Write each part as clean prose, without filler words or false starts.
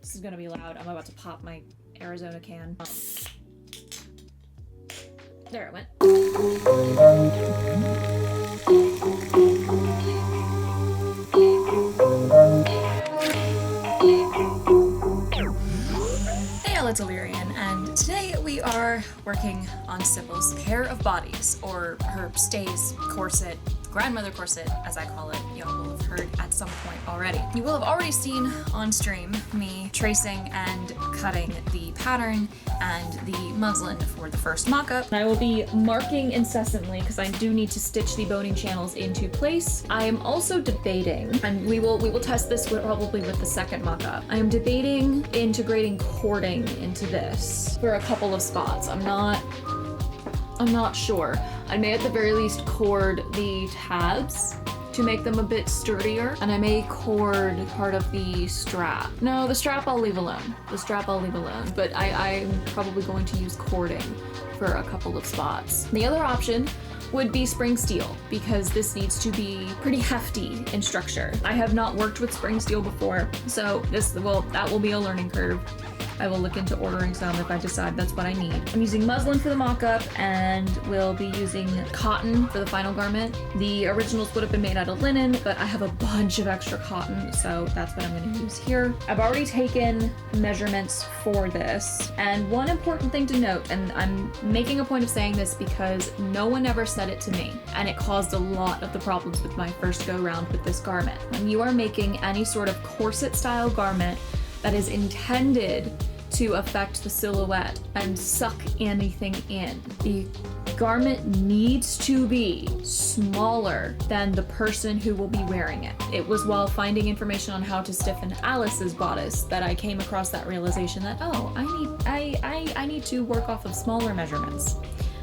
This is gonna be loud. I'm about to pop my Arizona can. There it went. Hey, it's Alirien, and today we are working on Sybil's pair of bodies, or her stays corset, grandmother corset, as I call it. Y'all will have heard at some point already. You will have already seen on stream me tracing and cutting the pattern and the muslin for the first mock-up. I will be marking incessantly because I do need to stitch the boning channels into place. I am also debating, and we will test this probably with the second mock-up. I am debating integrating cording into this for a couple of spots. I'm not sure. I may at the very least cord the tabs to make them a bit sturdier, and I may cord part of the strap. No, the strap I'll leave alone. But I'm probably going to use cording for a couple of spots. The other option would be spring steel, because this needs to be pretty hefty in structure. I have not worked with spring steel before, so that will be a learning curve. I will look into ordering some if I decide that's what I need. I'm using muslin for the mock-up, and we'll be using cotton for the final garment. The originals would have been made out of linen, but I have a bunch of extra cotton, so that's what I'm gonna use here. I've already taken measurements for this, and one important thing to note, and I'm making a point of saying this because no one ever said it to me, and it caused a lot of the problems with my first go-round with this garment. When you are making any sort of corset-style garment that is intended to affect the silhouette and suck anything in, the garment needs to be smaller than the person who will be wearing it. It was while finding information on how to stiffen Alice's bodice that I came across that realization that, oh, I need to work off of smaller measurements.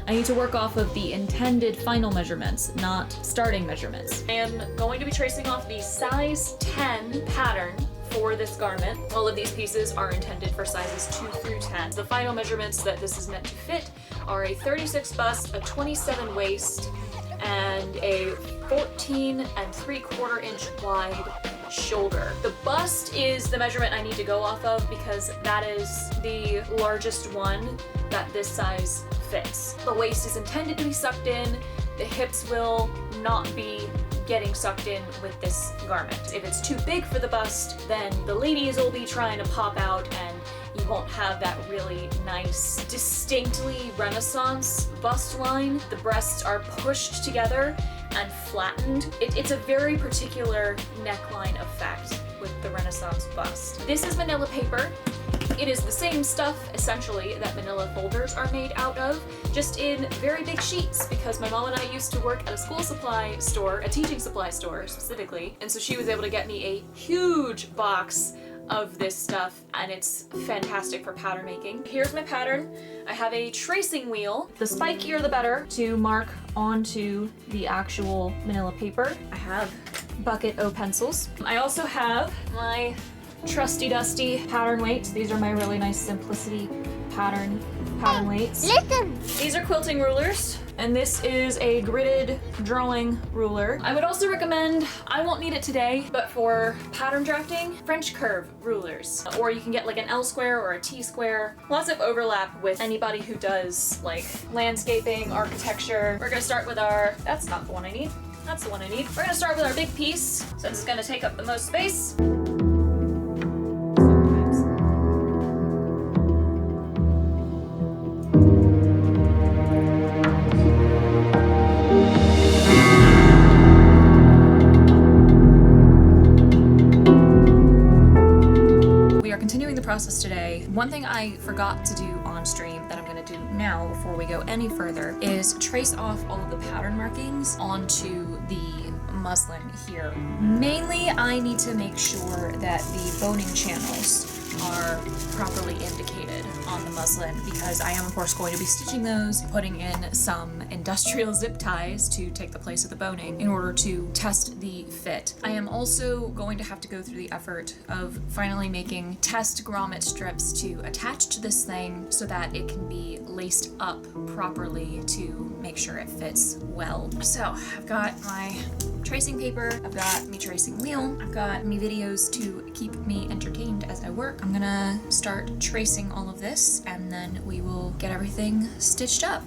I need to work off of the intended final measurements, not starting measurements. I am going to be tracing off the size 10 pattern for this garment. All of these pieces are intended for sizes 2 through 10. The final measurements that this is meant to fit are a 36 bust, a 27 waist, and a 14 3/4 inch wide shoulder. The bust is the measurement I need to go off of because that is the largest one that this size fits. The waist is intended to be sucked in. The hips will not be getting sucked in with this garment. If it's too big for the bust, then the ladies will be trying to pop out and you won't have that really nice, distinctly Renaissance bust line. The breasts are pushed together and flattened. It's a very particular neckline effect with the Renaissance bust. This is manila paper. It is the same stuff, essentially, that manila folders are made out of, just in very big sheets, because my mom and I used to work at a school supply store, a teaching supply store specifically, and so she was able to get me a huge box of this stuff, and it's fantastic for pattern making. Here's my pattern. I have a tracing wheel, the spikier the better, to mark onto the actual manila paper. I have bucket O pencils. I also have my trusty dusty pattern weights. These are my really nice Simplicity pattern weights. Listen! These are quilting rulers, and this is a gridded drawing ruler. I would also recommend, I won't need it today, but for pattern drafting, French curve rulers. Or you can get like an L square or a T square. Lots of overlap with anybody who does like landscaping, architecture. We're gonna start with that's not the one I need. That's the one I need. We're gonna start with our big piece, since it's gonna take up the most space. Process today. One thing I forgot to do on stream that I'm going to do now before we go any further is trace off all of the pattern markings onto the muslin here. Mainly I need to make sure that the boning channels are properly indicated on the muslin because I am of course going to be stitching those, putting in some industrial zip ties to take the place of the boning in order to test the fit. I am also going to have to go through the effort of finally making test grommet strips to attach to this thing so that it can be laced up properly to make sure it fits well. So I've got my tracing paper, I've got me tracing wheel, I've got me videos to keep me entertained as I work. I'm gonna gonna start tracing all of this, and then we will get everything stitched up.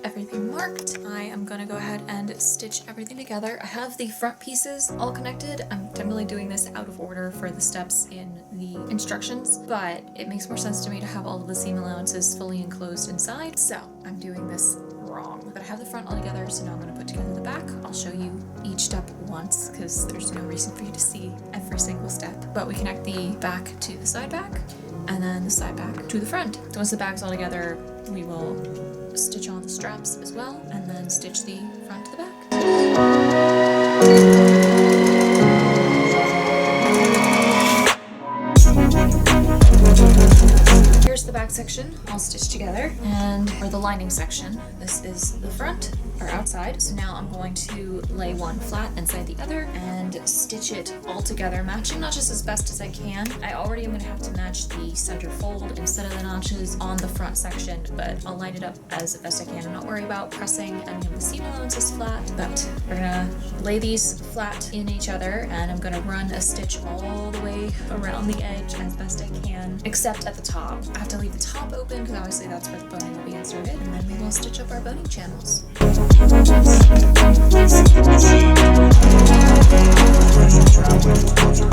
Everything marked, I am gonna go ahead and stitch everything together. I have the front pieces all connected. I'm generally doing this out of order for the steps in the instructions, but it makes more sense to me to have all of the seam allowances fully enclosed inside, so I'm doing this wrong. But I have the front all together, so now I'm gonna put together the back. I'll show you each step once, because there's no reason for you to see every single step. But we connect the back to the side back, and then the side back to the front. So once the back's all together, we will stitch on the straps as well, and then stitch the front to the back. Here's the back section all stitched together, and for the lining section, this is the front, or outside. So now I'm going to lay one flat inside the other and stitch it all together, matching notches as best as I can. I already am going to have to match the center fold instead of the notches on the front section, but I'll line it up as best I can and not worry about pressing any of the seam allowances flat. But we're gonna lay these flat in each other, and I'm gonna run a stitch all the way around the edge as best I can, except at the top. I have to leave the top open because obviously that's where the boning will be inserted, and then we will stitch up our boning channels.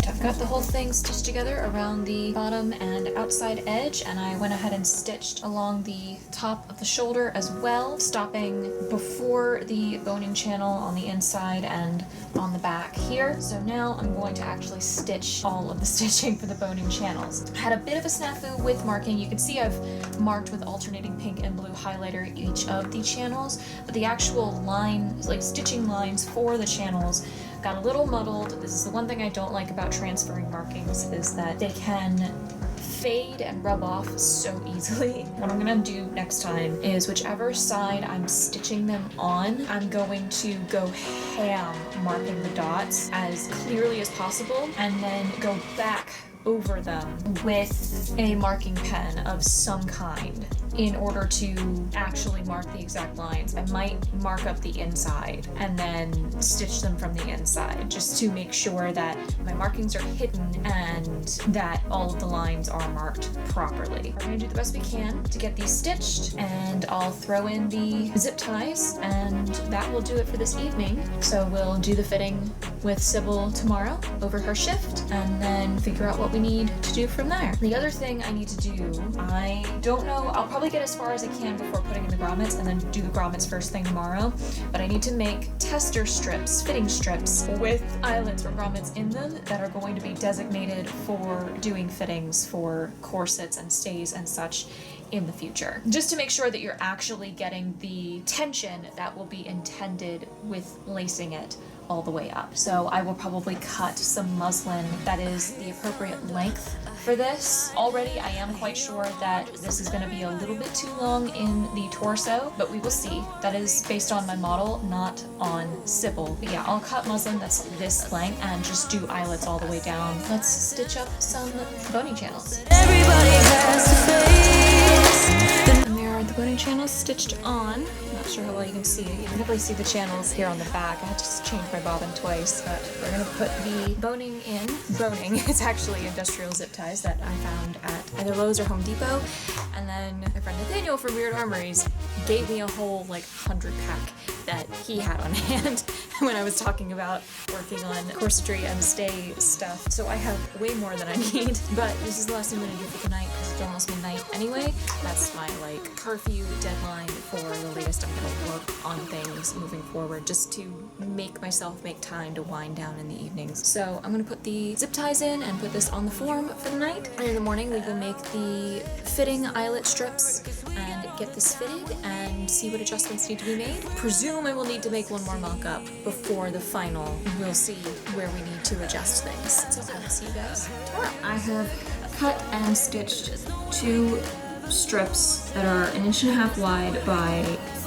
I've got the whole thing stitched together around the bottom and outside edge, and I went ahead and stitched along the top of the shoulder as well, stopping before the boning channel on the inside and on the back here. So now I'm going to actually stitch all of the stitching for the boning channels. I had a bit of a snafu with marking. You can see I've marked with alternating pink and blue highlighter each of the channels, but the actual line, like stitching lines for the channels, got a little muddled. This is the one thing I don't like about transferring markings, is that they can fade and rub off so easily. What I'm gonna do next time is whichever side I'm stitching them on, I'm going to go ham marking the dots as clearly as possible, and then go back over them with a marking pen of some kind in order to actually mark the exact lines. I might mark up the inside and then stitch them from the inside, just to make sure that my markings are hidden and that all of the lines are marked properly. We're gonna do the best we can to get these stitched, and I'll throw in the zip ties, and that will do it for this evening. So we'll do the fitting with Sybil tomorrow over her shift, and then figure out what we need to do from there. The other thing I need to do, I don't know, I'll probably get as far as I can before putting in the grommets, and then do the grommets first thing tomorrow, but I need to make tester strips, fitting strips with eyelets or grommets in them that are going to be designated for doing fittings for corsets and stays and such in the future, just to make sure that you're actually getting the tension that will be intended with lacing it all the way up. So I will probably cut some muslin that is the appropriate length for this. Already I am quite sure that this is going to be a little bit too long in the torso, but we will see. That is based on my model, not on Sybil. But yeah, I'll cut muslin that's this length and just do eyelets all the way down. Let's stitch up some boning channels. Everybody has to face. And there are the boning channels stitched on. Not sure how well you can see it. You can definitely see the channels here on the back. I had to change my bobbin twice, but we're gonna put the boning in. Boning, it's actually industrial zip ties that I found at either Lowe's or Home Depot. And then my friend Nathaniel from Weird Armories gave me a whole 100 pack that he had on hand when I was talking about working on corsetry and stay stuff. So I have way more than I need, but this is the last thing I'm gonna do for tonight because it's almost midnight anyway. That's my curfew deadline for the latest I'm gonna work on things moving forward, just to make myself make time to wind down in the evenings. So I'm gonna put the zip ties in and put this on the form for the night. And in the morning we will make the fitting eyelet strips and get this fitted and see what adjustments need to be made. Presume I will need to make one more mock-up before the final. We'll see where we need to adjust things. So I will see you guys tomorrow. I have cut and stitched 2 strips that are 1.5 inches wide by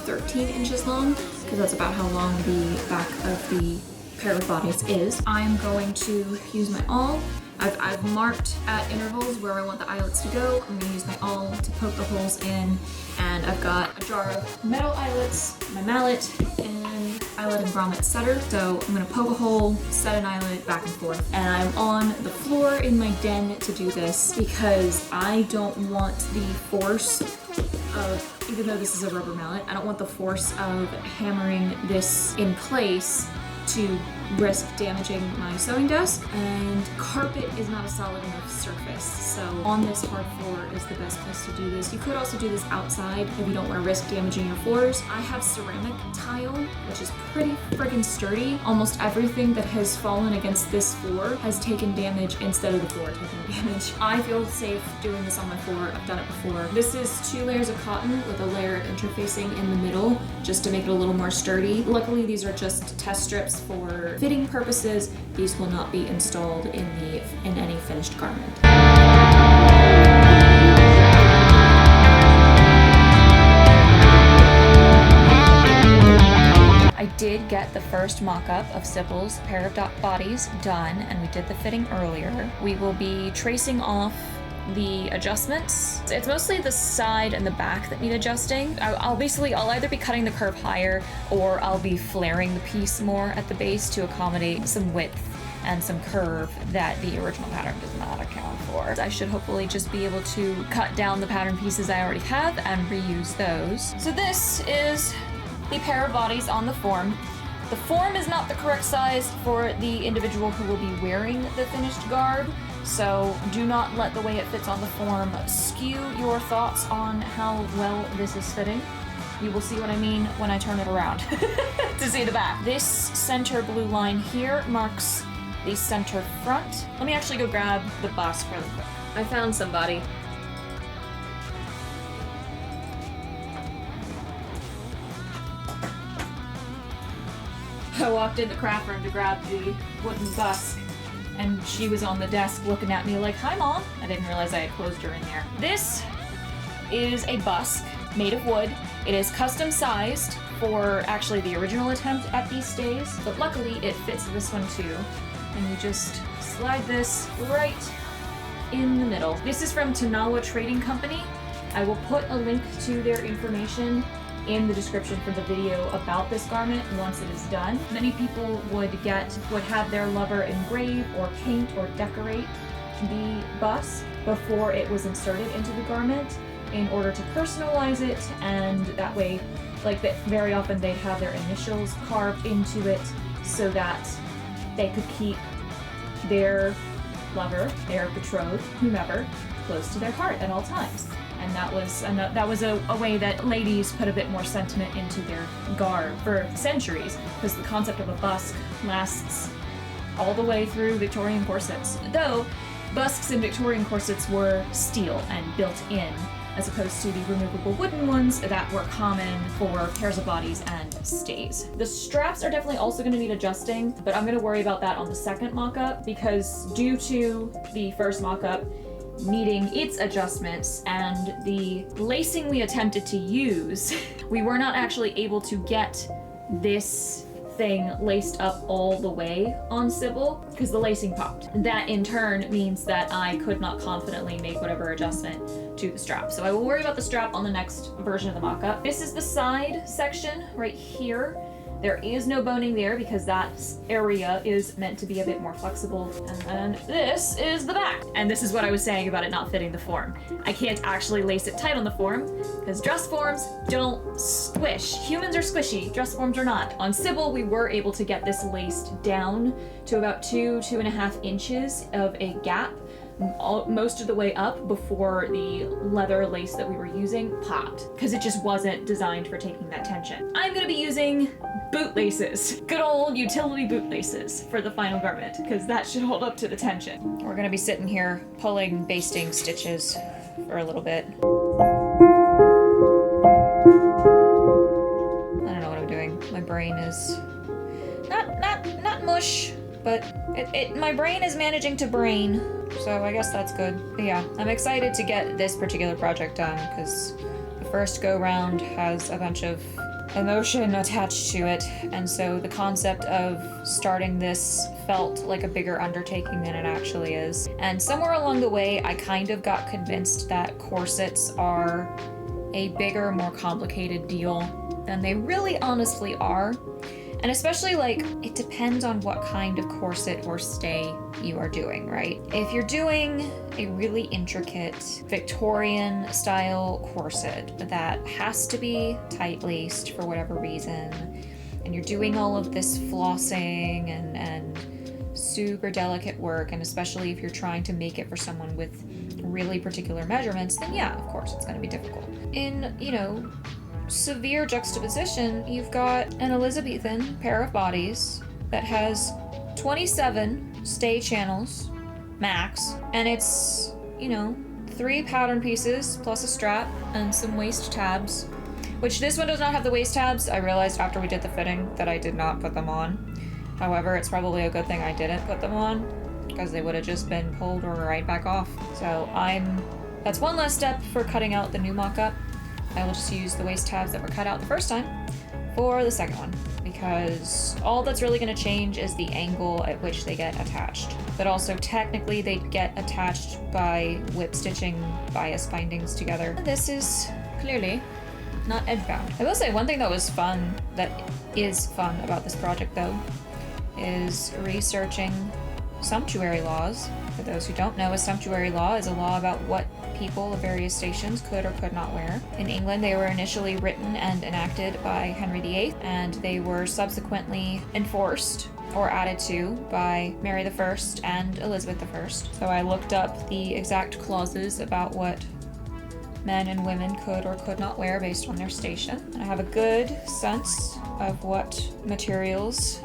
13 inches long, because that's about how long the back of the pair of bodies is. I'm going to use my awl, I've marked at intervals where I want the eyelets to go. I'm gonna use my awl to poke the holes in, and I've got a jar of metal eyelets, my mallet, and eyelet and grommet setter. So I'm gonna poke a hole, set an eyelet back and forth, and I'm on the floor in my den to do this because I don't want the force of, even though this is a rubber mallet, I don't want the force of hammering this in place to risk damaging my sewing desk, and carpet is not a solid enough surface, so on this hard floor is the best place to do this. You could also do this outside if you don't want to risk damaging your floors. I have ceramic tile, which is pretty friggin' sturdy. Almost everything that has fallen against this floor has taken damage instead of the floor taking damage. I feel safe doing this on my floor. I've done it before. This is 2 layers of cotton with a layer of interfacing in the middle just to make it a little more sturdy. Luckily, these are just test strips for fitting purposes. These will not be installed in any finished garment. I did get the first mock-up of Sybil's pair of bodies done, and we did the fitting earlier. We will be tracing off the adjustments. It's mostly the side and the back that need adjusting. I'll either be cutting the curve higher, or I'll be flaring the piece more at the base to accommodate some width and some curve that the original pattern does not account for. I should hopefully just be able to cut down the pattern pieces I already have and reuse those. So this is the pair of bodies on the form. The form is not the correct size for the individual who will be wearing the finished garb, so do not let the way it fits on the form skew your thoughts on how well this is fitting. You will see what I mean when I turn it around to see the back. This center blue line here marks the center front. Let me actually go grab the bust really quick. I found somebody. I walked in the craft room to grab the wooden busk, and she was on the desk looking at me like, "Hi, Mom." I didn't realize I had closed her in there. This is a busk made of wood. It is custom sized for actually the original attempt at these stays, but luckily it fits this one too. And you just slide this right in the middle. This is from Tanawa Trading Company. I will put a link to their information in the description for the video about this garment once it is done. Many people would have their lover engrave or paint or decorate the bust before it was inserted into the garment in order to personalize it, and that way, very often they'd have their initials carved into it so that they could keep their lover, their betrothed, whomever, close to their heart at all times. And that was a way that ladies put a bit more sentiment into their garb for centuries, because the concept of a busk lasts all the way through Victorian corsets. Though busks in Victorian corsets were steel and built in, as opposed to the removable wooden ones that were common for pairs of bodies and stays. The straps are definitely also going to need adjusting, but I'm going to worry about that on the second mock-up, because due to the first mock-up needing its adjustments and the lacing we attempted to use, we were not actually able to get this thing laced up all the way on Sybil because the lacing popped. That in turn means that I could not confidently make whatever adjustment to the strap. So I will worry about the strap on the next version of the mock-up. This is the side section right here. There is no boning there because that area is meant to be a bit more flexible. And then this is the back. And this is what I was saying about it not fitting the form. I can't actually lace it tight on the form because dress forms don't squish. Humans are squishy, dress forms are not. On Sybil, we were able to get this laced down to about 2.5 inches of a gap, most of the way up before the leather lace that we were using popped, because it just wasn't designed for taking that tension. I'm gonna be using boot laces, good old utility boot laces for the final garment, because that should hold up to the tension. We're gonna be sitting here pulling basting stitches for a little bit. I don't know what I'm doing. My brain is not mush, but my brain is managing to brain. So I guess that's good. But yeah, I'm excited to get this particular project done because the first go round has a bunch of emotion attached to it, and so the concept of starting this felt like a bigger undertaking than it actually is. And somewhere along the way, I kind of got convinced that corsets are a bigger, more complicated deal than they really honestly are. And especially, like, it depends on what kind of corset or stay you are doing, right? If you're doing a really intricate Victorian style corset that has to be tight-laced for whatever reason, and you're doing all of this flossing and super delicate work, and especially if you're trying to make it for someone with really particular measurements, then yeah, of course, it's gonna be difficult. In, you know, severe juxtaposition, you've got an Elizabethan pair of bodies that has 27 stay channels max, and it's, you know, 3 pattern pieces plus a strap and some waist tabs, which this one does not have the waist tabs. I realized after we did the fitting that I did not put them on. However, it's probably a good thing I didn't put them on, because they would have just been pulled right back off. So that's one less step for cutting out the new mock-up. I will just use the waist tabs that were cut out the first time for the second one, because all that's really going to change is the angle at which they get attached. But also technically they get attached by whip stitching bias bindings together. This is clearly not edge bound. I will say one thing that is fun about this project though is researching sumptuary laws. For those who don't know, a sumptuary law is a law about what people of various stations could or could not wear. In England, they were initially written and enacted by Henry VIII, and they were subsequently enforced or added to by Mary I and Elizabeth I. So I looked up the exact clauses about what men and women could or could not wear based on their station. And I have a good sense of what materials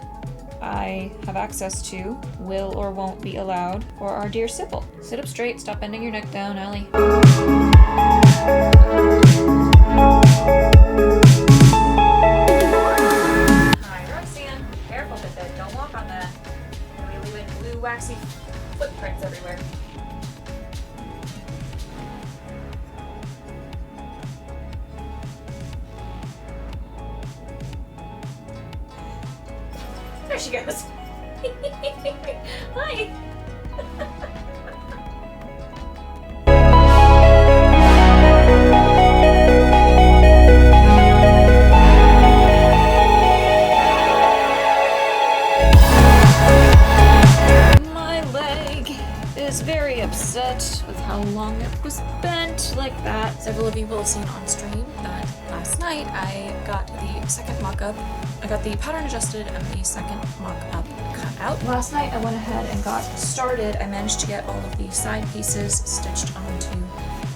I have access to will or won't be allowed for our dear Sybil. Sit up straight, stop bending your neck down, Allie. Hi, Roxanne. Careful with it, don't walk on that. We're leaving blue waxy footprints everywhere. There she goes. Hi. My leg is very upset with how long it was bent like that. Several of you will have seen on stream that last night I got the second mock-up. I got the pattern adjusted and the second mock-up cut out. Last night I went ahead and got started. I managed to get all of the side pieces stitched onto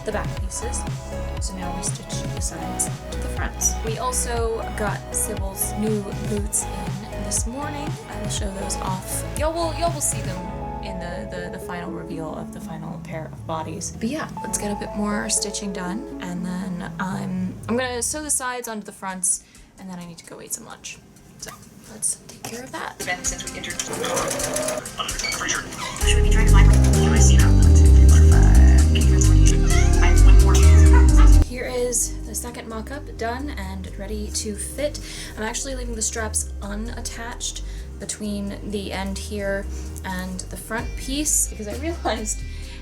the back pieces. So now we stitch the sides to the fronts. We also got Sybil's new boots in this morning. I will show those off. Y'all will see them in the final reveal of the final pair of bodies. But yeah, let's get a bit more stitching done, and then I'm gonna sew the sides onto the fronts, and then I need to go eat some lunch. So let's take care of that. Ben, since we entered should we be trying to find can I see that? 1, 2, 3, 4, 5. I have one more. Here is the second mock-up done and ready to fit. I'm actually leaving the straps unattached between the end here and the front piece, because I realized,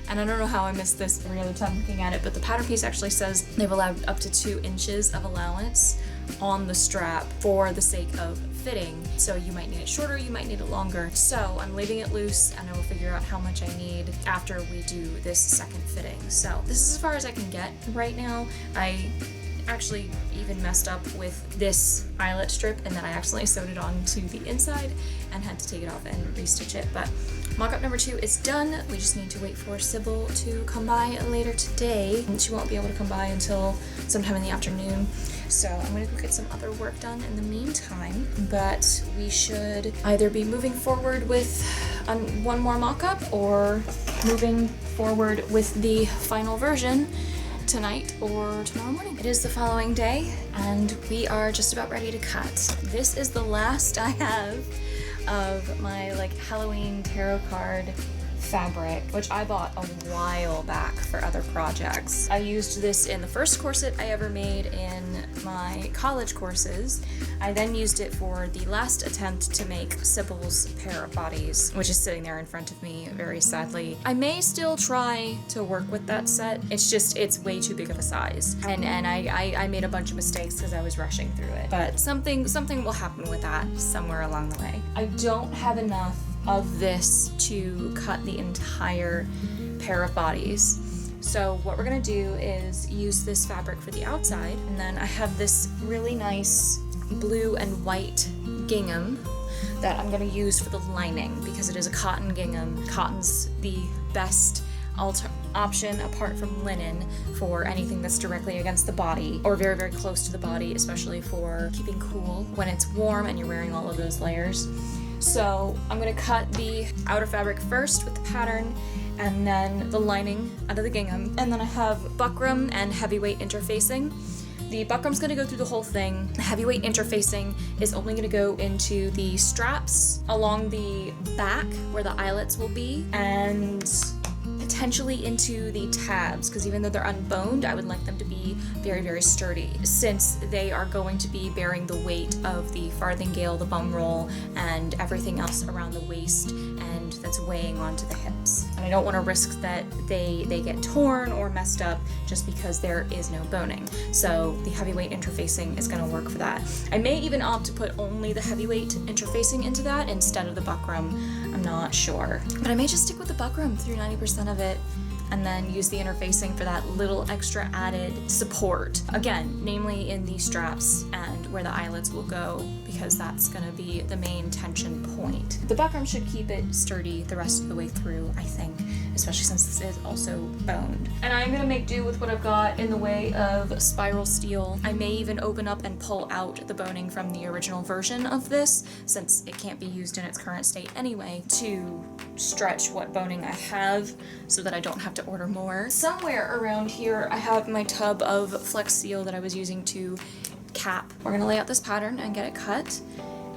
and I don't know how I missed this every other time looking at it, but the pattern piece actually says they've allowed up to 2 inches of allowance on the strap for the sake of fitting. So you might need it shorter, you might need it longer. So I'm leaving it loose, and I will figure out how much I need after we do this second fitting. So this is as far as I can get right now. I actually even messed up with this eyelet strip, and then I accidentally sewed it on to the inside and had to take it off and restitch it. But mock-up number 2 is done. We just need to wait for Sybil to come by later today. She won't be able to come by until sometime in the afternoon. So I'm gonna go get some other work done in the meantime, but we should either be moving forward with one more mock-up or moving forward with the final version tonight or tomorrow morning. It is the following day, and we are just about ready to cut. This is the last I have of my like Halloween tarot card fabric, which I bought a while back for other projects. I used this in the first corset I ever made in my college courses. I then used it for the last attempt to make Sybil's pair of bodies, which is sitting there in front of me very sadly. I may still try to work with that set. It's way too big of a size. And I made a bunch of mistakes because I was rushing through it. But something will happen with that somewhere along the way. I don't have enough of this to cut the entire pair of bodies. So what we're gonna do is use this fabric for the outside, and then I have this really nice blue and white gingham that I'm gonna use for the lining because it is a cotton gingham. Cotton's the best option apart from linen for anything that's directly against the body or very, very close to the body, especially for keeping cool when it's warm and you're wearing all of those layers. So I'm gonna cut the outer fabric first with the pattern and then the lining out of the gingham. And then I have buckram and heavyweight interfacing. The buckram's gonna go through the whole thing. The heavyweight interfacing is only gonna go into the straps along the back where the eyelets will be, and potentially into the tabs, because even though they're unboned, I would like them to be very, very sturdy, since they are going to be bearing the weight of the farthingale, the bum roll, and everything else around the waist, and that's weighing onto the hips. And I don't want to risk that they get torn or messed up just because there is no boning. So the heavyweight interfacing is going to work for that. I may even opt to put only the heavyweight interfacing into that instead of the buckram. I'm not sure. But I may just stick with the buckram through 90% of it and then use the interfacing for that little extra added support. Again, namely in the straps and where the eyelets will go, because that's gonna be the main tension point. The buckram should keep it sturdy the rest of the way through, I think, especially since this is also boned. And I'm gonna make do with what I've got in the way of spiral steel. I may even open up and pull out the boning from the original version of this, since it can't be used in its current state anyway, to stretch what boning I have so that I don't have to order more. Somewhere around here I have my tub of Flex Seal that I was using to cap. We're gonna lay out this pattern and get it cut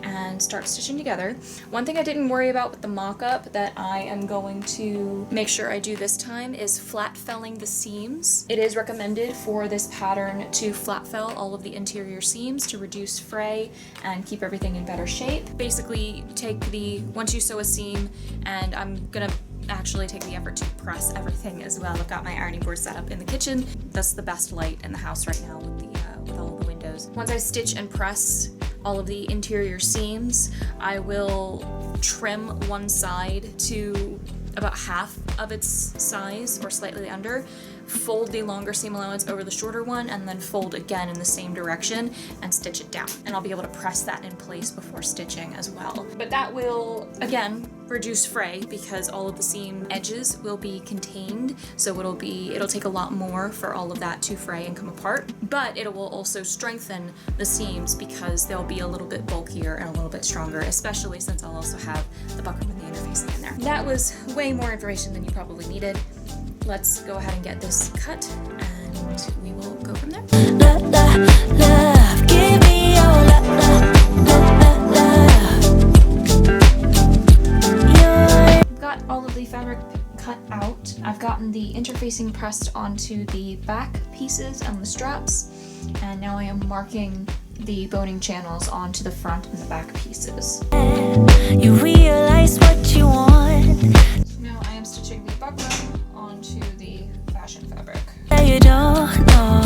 and start stitching together. One thing I didn't worry about with the mock-up that I am going to make sure I do this time is flat felling the seams. It is recommended for this pattern to flat fell all of the interior seams to reduce fray and keep everything in better shape. Basically, once you sew a seam, and I'm gonna actually take the effort to press everything as well. I've got my ironing board set up in the kitchen. That's the best light in the house right now with all of the windows. Once I stitch and press all of the interior seams, I will trim one side to about half of its size or slightly under, fold the longer seam allowance over the shorter one, and then fold again in the same direction and stitch it down. And I'll be able to press that in place before stitching as well. But that will, again, reduce fray because all of the seam edges will be contained, so it'll take a lot more for all of that to fray and come apart. But it will also strengthen the seams because they'll be a little bit bulkier and a little bit stronger, especially since I'll also have the buckram and the interfacing in there. That was way more information than you probably needed. Let's go ahead and get this cut and we will go from there. Love, give me your love. I've got all of the fabric cut out. I've gotten the interfacing pressed onto the back pieces and the straps, and now I am marking the boning channels onto the front and the back pieces. You realize what you want. Now I am stitching the buckram onto the fashion fabric. You don't know.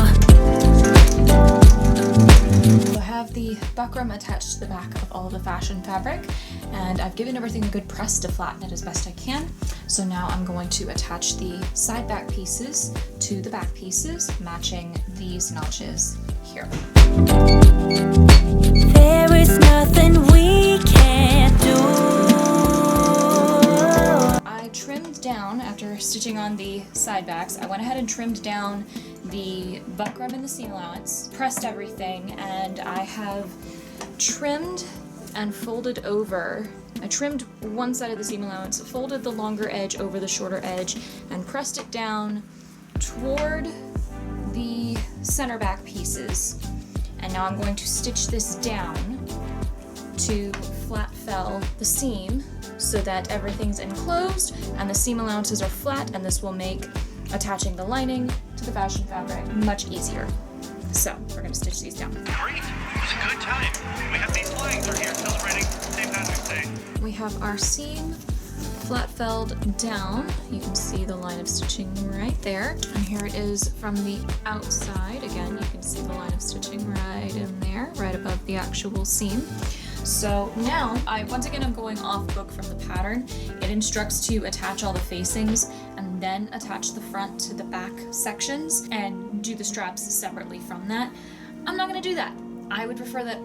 So I have the buckram attached to the back of all of the fashion fabric, and I've given everything a good press to flatten it as best I can. So now I'm going to attach the side back pieces to the back pieces, matching these notches here. There is nothing we can't do. I trimmed down, after stitching on the side backs, I went ahead and trimmed down the buckram and the seam allowance, pressed everything, and I have trimmed and folded over. I trimmed one side of the seam allowance, folded the longer edge over the shorter edge, and pressed it down toward the center back pieces. And now I'm going to stitch this down to flat fell the seam so that everything's enclosed and the seam allowances are flat, and this will make attaching the lining to the fashion fabric much easier. So we're going to stitch these down. Great! It was a good time. We have these flags are here celebrating St. Patrick's Day. We have our seam flat felled down. You can see the line of stitching right there. And here it is from the outside. Again, you can see the line of stitching right in there, right above the actual seam. So now, once again, I'm going off book from the pattern. It instructs to attach all the facings and then attach the front to the back sections and do the straps separately from that. I'm not going to do that. I would prefer that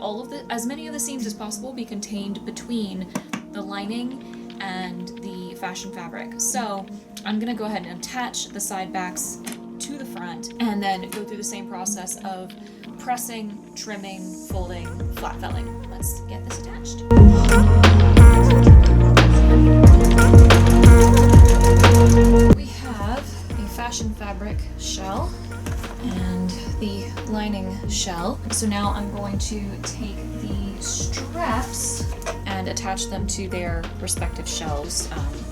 as many of the seams as possible be contained between the lining and the fashion fabric. So I'm going to go ahead and attach the side backs to the front and then go through the same process of pressing, trimming, folding, flat felling. Let's get this attached. We have a fashion fabric shell and the lining shell. So now I'm going to take the straps and attach them to their respective shells.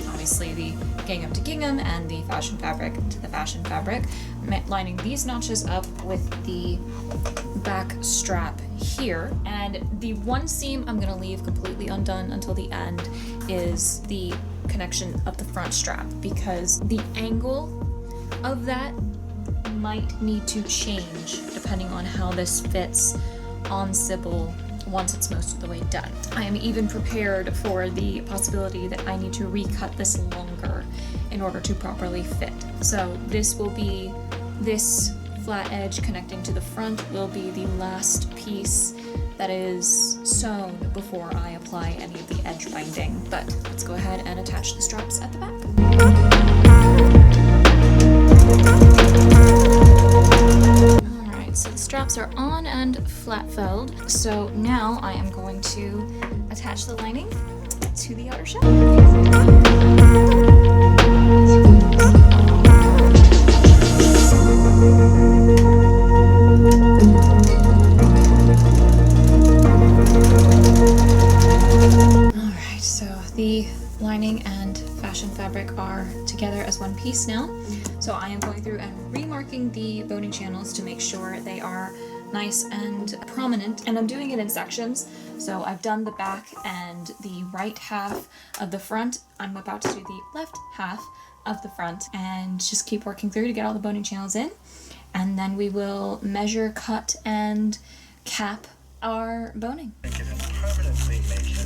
Obviously the gingham to gingham and the fashion fabric to the fashion fabric, lining these notches up with the back strap here. And the one seam I'm going to leave completely undone until the end is the connection of the front strap, because the angle of that might need to change depending on how this fits on Sybil once it's most of the way done. I am even prepared for the possibility that I need to recut this longer in order to properly fit. So this flat edge connecting to the front will be the last piece that is sewn before I apply any of the edge binding. But let's go ahead and attach the straps at the back. So the straps are on and flat felled. So now I am going to attach the lining to the outer shell. Alright, so the lining and fashion fabric are together as one piece now. So I am going through and remarking the boning channels to make sure they are nice and prominent, and I'm doing it in sections. So I've done the back and the right half of the front. I'm about to do the left half of the front and just keep working through to get all the boning channels in, and then we will measure, cut, and cap our boning. Make it a permanently making.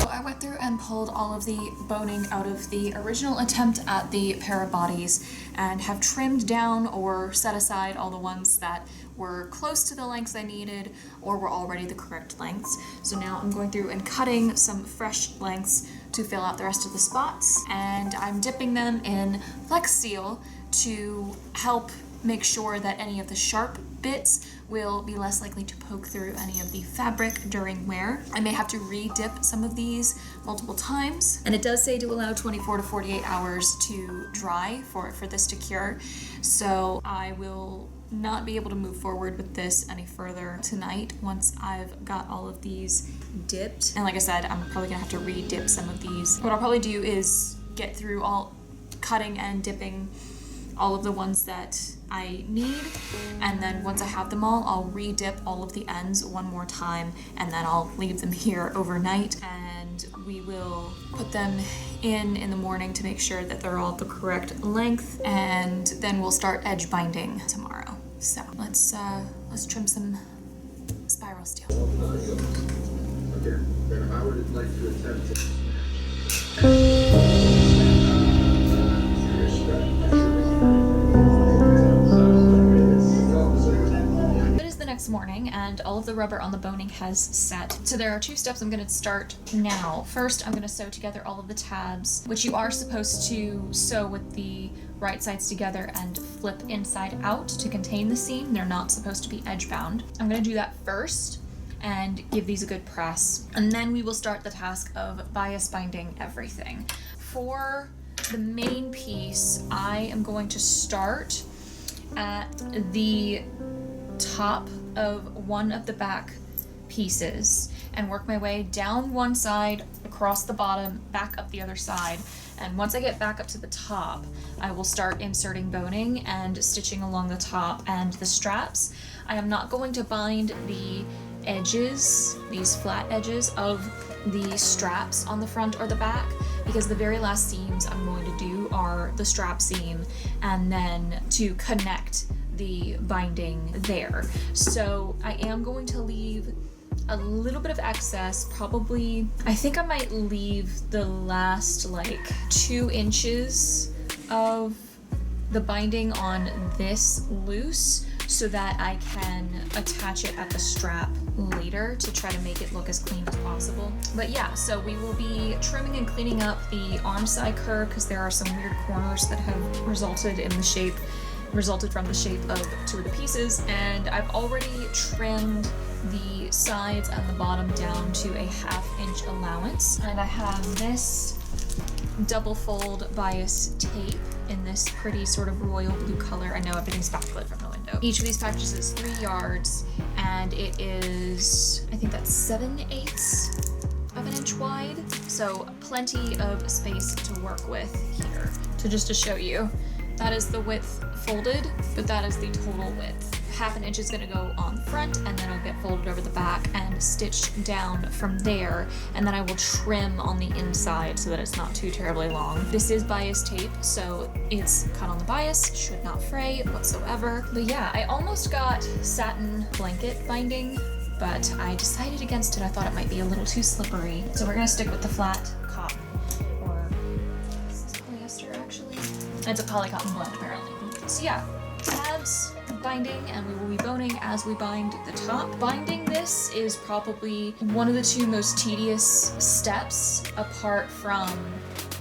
I went through and pulled all of the boning out of the original attempt at the pair of bodies and have trimmed down or set aside all the ones that were close to the lengths I needed or were already the correct lengths. So now I'm going through and cutting some fresh lengths to fill out the rest of the spots, and I'm dipping them in Flex Seal to help make sure that any of the sharp bits will be less likely to poke through any of the fabric during wear. I may have to re-dip some of these multiple times, and it does say to allow 24 to 48 hours to dry for this to cure. So I will not be able to move forward with this any further tonight once I've got all of these dipped. And like I said, I'm probably gonna have to re-dip some of these. What I'll probably do is get through all cutting and dipping all of the ones that I need, and then once I have them all, I'll re-dip all of the ends one more time, and then I'll leave them here overnight, and we will put them in the morning to make sure that they're all the correct length, and then we'll start edge binding tomorrow. So let's trim some spiral steel. Okay, then I would like to attempt to Next morning, and all of the rubber on the boning has set. So there are two steps I'm going to start now. First, I'm going to sew together all of the tabs, which you are supposed to sew with the right sides together and flip inside out to contain the seam. They're not supposed to be edge bound. I'm going to do that first and give these a good press, and then we will start the task of bias binding everything. For the main piece, I am going to start at the top of one of the back pieces and work my way down one side, across the bottom, back up the other side. And once I get back up to the top, I will start inserting boning and stitching along the top and the straps. I am not going to bind the edges, these flat edges of the straps on the front or the back, because the very last seams I'm going to do are the strap seam and then to connect the binding there. So I am going to leave a little bit of excess, probably, I think I might leave the last like 2 inches of the binding on this loose so that I can attach it at the strap later to try to make it look as clean as possible. But yeah, so we will be trimming and cleaning up the arm side curve because there are some weird corners that have resulted from the shape of 2 of the pieces, and I've already trimmed the sides and the bottom down to a 1/2 inch allowance, and I have this double fold bias tape in this pretty sort of royal blue color. I know everything's backlit from the window. Each of these packages is 3 yards, and it is, I think that's 7/8 of an inch wide, so plenty of space to work with here. So just to show you, that is the width folded, but that is the total width. 1/2 inch is gonna go on the front, and then it'll get folded over the back and stitched down from there, and then I will trim on the inside so that it's not too terribly long. This is bias tape, so it's cut on the bias, should not fray whatsoever. But yeah, I almost got satin blanket binding, but I decided against it. I thought it might be a little too slippery. So we're gonna stick with the flat cotton, or is this polyester actually? It's a polycotton blend apparently. So yeah, tabs, binding, and we will be boning as we bind the top. Binding this is probably one of the 2 most tedious steps apart from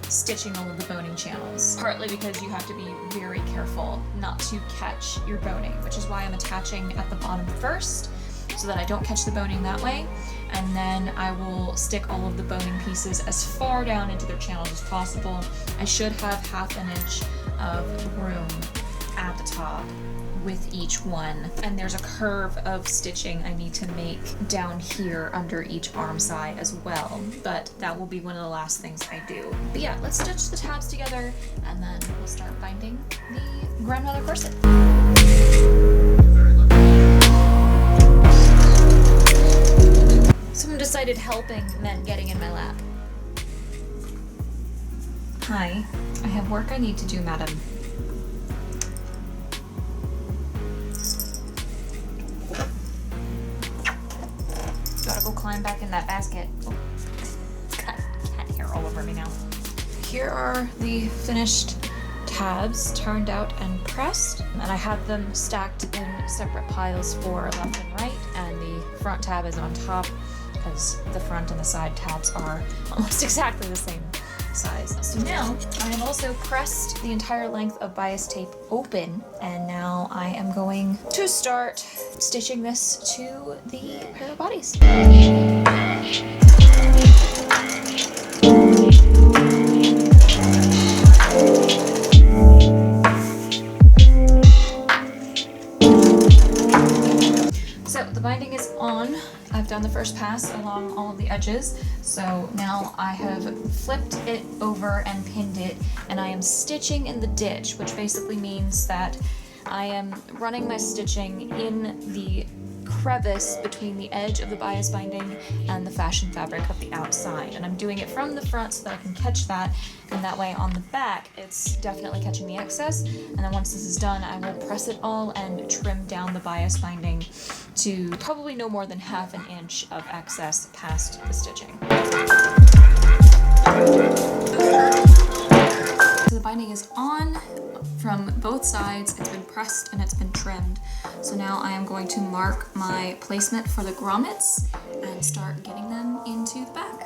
stitching all of the boning channels. Partly because you have to be very careful not to catch your boning, which is why I'm attaching at the bottom first, so that I don't catch the boning that way. And then I will stick all of the boning pieces as far down into their channels as possible. I should have 1/2 inch of room at the top with each one. And there's a curve of stitching I need to make down here under each arm side as well. But that will be one of the last things I do. But yeah, let's stitch the tabs together and then we'll start binding the grandmother corset. Someone decided helping meant getting in my lap. Hi, I have work I need to do, madam. Gotta go climb back in that basket. Oh, cat hair all over me now. Here are the finished tabs, turned out and pressed, and I have them stacked in separate piles for left and right, and the front tab is on top because the front and the side tabs are almost exactly the same size. So now I have also pressed the entire length of bias tape open, and now I am going to start stitching this to the pair of bodies. So the binding is on. I've done the first pass along all of the edges, so now I have flipped it over and pinned it, and I am stitching in the ditch, which basically means that I am running my stitching in the crevice between the edge of the bias binding and the fashion fabric of the outside, and I'm doing it from the front so that I can catch that, and that way on the back it's definitely catching the excess. And then once this is done, I will press it all and trim down the bias binding to probably no more than 1/2 inch of excess past the stitching. So the binding is on from both sides, it's been pressed and it's been trimmed. So now I am going to mark my placement for the grommets and start getting them into the back.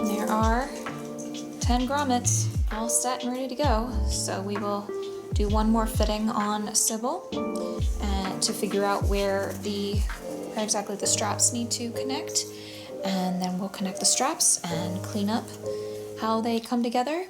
There are 10 grommets all set and ready to go. So we will do one more fitting on Sybil and to figure out where the where exactly the straps need to connect, and then we'll connect the straps and clean up how they come together,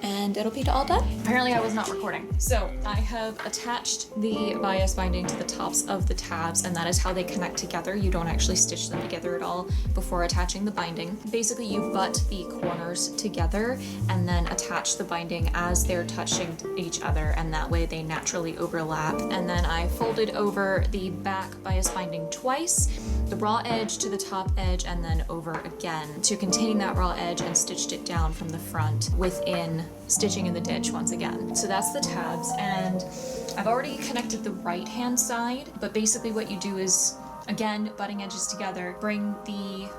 and it'll be all done. Apparently I was not recording. So I have attached the bias binding to the tops of the tabs, and that is how they connect together. You don't actually stitch them together at all before attaching the binding. Basically you butt the corners together and then attach the binding as they're touching each other, and that way they naturally overlap. And then I folded over the back bias binding twice, the raw edge to the top edge, and then over again to contain that raw edge, and stitched it down from the front within stitching in the ditch once again. So that's the tabs, and I've already connected the right hand side, but basically what you do is, again, butting edges together, bring the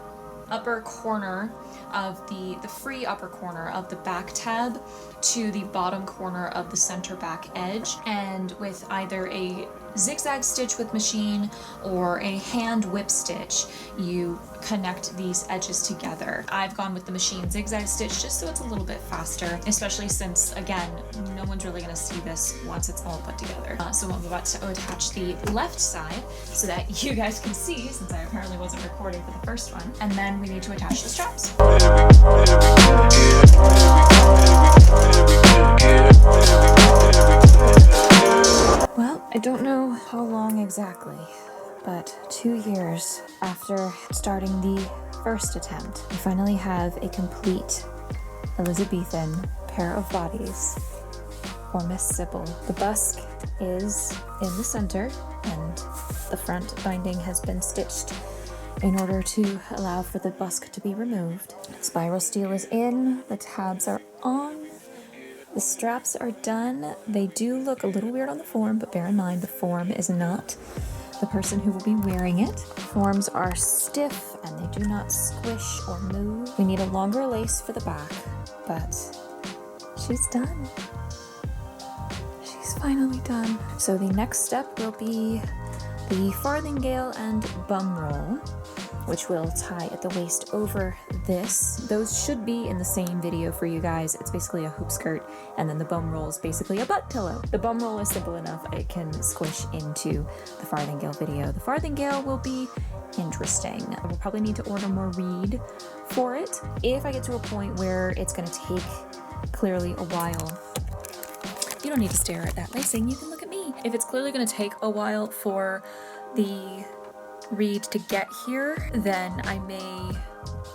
upper corner of the free upper corner of the back tab to the bottom corner of the center back edge, and with either a zigzag stitch with machine or a hand whip stitch, you connect these edges together. I've gone with the machine zigzag stitch just so it's a little bit faster, especially since, again, no one's really gonna see this once it's all put together. So I'm about to attach the left side so that you guys can see, since I apparently wasn't recording for the first one, and then we need to attach the straps. Well, I don't know how long exactly, but 2 years after starting the first attempt, we finally have a complete Elizabethan pair of bodies for Miss Sybil. The busk is in the center, and the front binding has been stitched in order to allow for the busk to be removed. Spiral steel is in, the tabs are on, the straps are done. They do look a little weird on the form, but bear in mind the form is not the person who will be wearing it. Forms are stiff and they do not squish or move. We need a longer lace for the back, but she's done. She's finally done. So the next step will be the farthingale and bum roll, which will tie at the waist over this. Those should be in the same video for you guys. It's basically a hoop skirt, and then the bum roll is basically a butt pillow. The bum roll is simple enough, it can squish into the farthingale video. The farthingale will be interesting. I will probably need to order more reed for it. If I get to a point where it's gonna take clearly a while, you don't need to stare at that lacing, you can look at me. If it's clearly gonna take a while for the reed to get here, then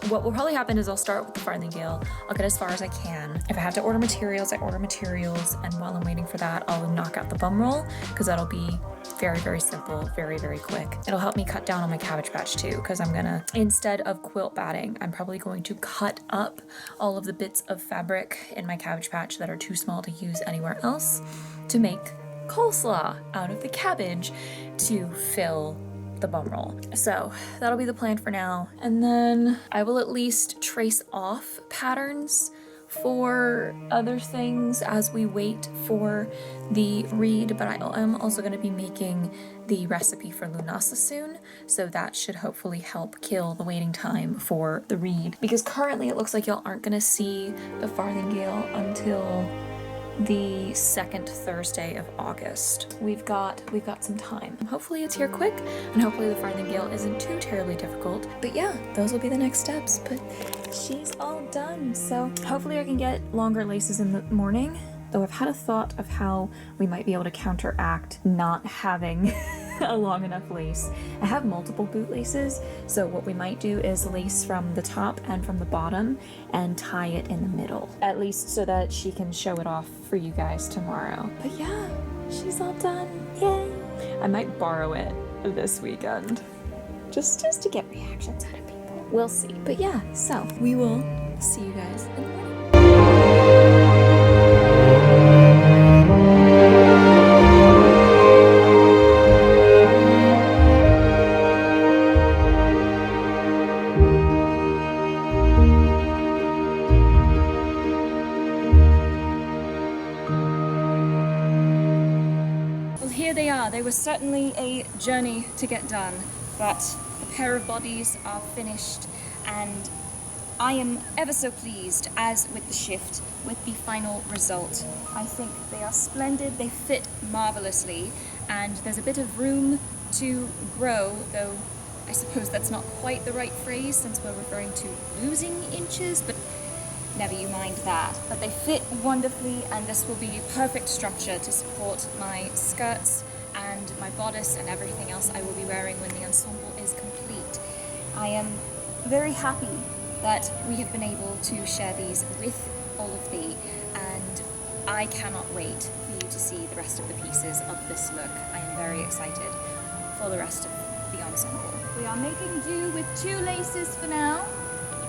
what will probably happen is I'll start with the farthingale. I'll get as far as I can. If I have to order materials, I order materials, and while I'm waiting for that, I'll knock out the bum roll, because that'll be very, very simple, very, very quick. It'll help me cut down on my cabbage patch too, because I'm gonna, instead of quilt batting, I'm probably going to cut up all of the bits of fabric in my cabbage patch that are too small to use anywhere else to make coleslaw out of the cabbage to fill the bum roll. So that'll be the plan for now, and then I will at least trace off patterns for other things as we wait for the reed, but I am also going to be making the recipe for lunasa soon, so that should hopefully help kill the waiting time for the reed, because currently it looks like y'all aren't going to see the farthingale until the second Thursday of August. We've got some time. Hopefully it's here quick, and hopefully the farthingale isn't too terribly difficult. But yeah, those will be the next steps. But she's all done, so hopefully I can get longer laces in the morning. Though I've had a thought of how we might be able to counteract not having a long enough lace. I have multiple bootlaces, so what we might do is lace from the top and from the bottom and tie it in the middle, at least so that she can show it off for you guys tomorrow. But yeah, she's all done. Yay! I might borrow it this weekend, just to get reactions out of people. We'll see. But yeah, so we will see you guys in the morning. They were certainly a journey to get done, but the pair of bodies are finished, and I am ever so pleased, as with the shift, with the final result. I think they are splendid, they fit marvelously, and there's a bit of room to grow, though I suppose that's not quite the right phrase since we're referring to losing inches, but never you mind that. But they fit wonderfully, and this will be perfect structure to support my skirts and my bodice and everything else I will be wearing when the ensemble is complete. I am very happy that we have been able to share these with all of thee, and I cannot wait for you to see the rest of the pieces of this look. I am very excited for the rest of the ensemble. We are making do with 2 laces for now,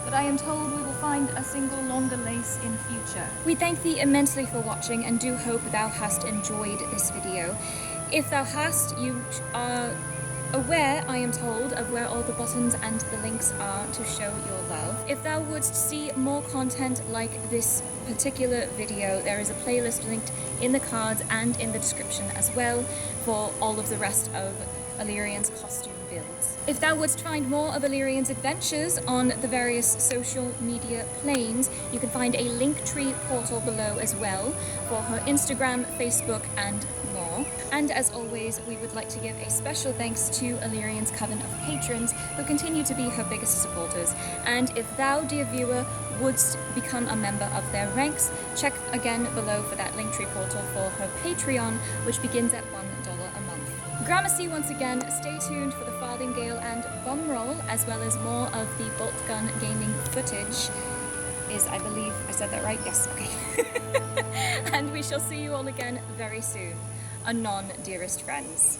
but I am told we will find a single longer lace in future. We thank thee immensely for watching and do hope thou hast enjoyed this video. If thou hast, you are aware, I am told, of where all the buttons and the links are to show your love. If thou wouldst see more content like this particular video, there is a playlist linked in the cards and in the description as well for all of the rest of Alirien's costume builds. If thou wouldst find more of Alirien's adventures on the various social media planes, you can find a Linktree portal below as well for her Instagram, Facebook, and more. And as always, we would like to give a special thanks to Alirien's Coven of Patrons, who continue to be her biggest supporters. And if thou, dear viewer, wouldst become a member of their ranks, check again below for that Linktree portal for her Patreon, which begins at $1 a month. Gramercy once again, stay tuned for the Farthingale and Bomb Roll, as well as more of the Bolt Gun gaming footage. I believe I said that right? Yes, okay. And we shall see you all again very soon. Anon, dearest friends.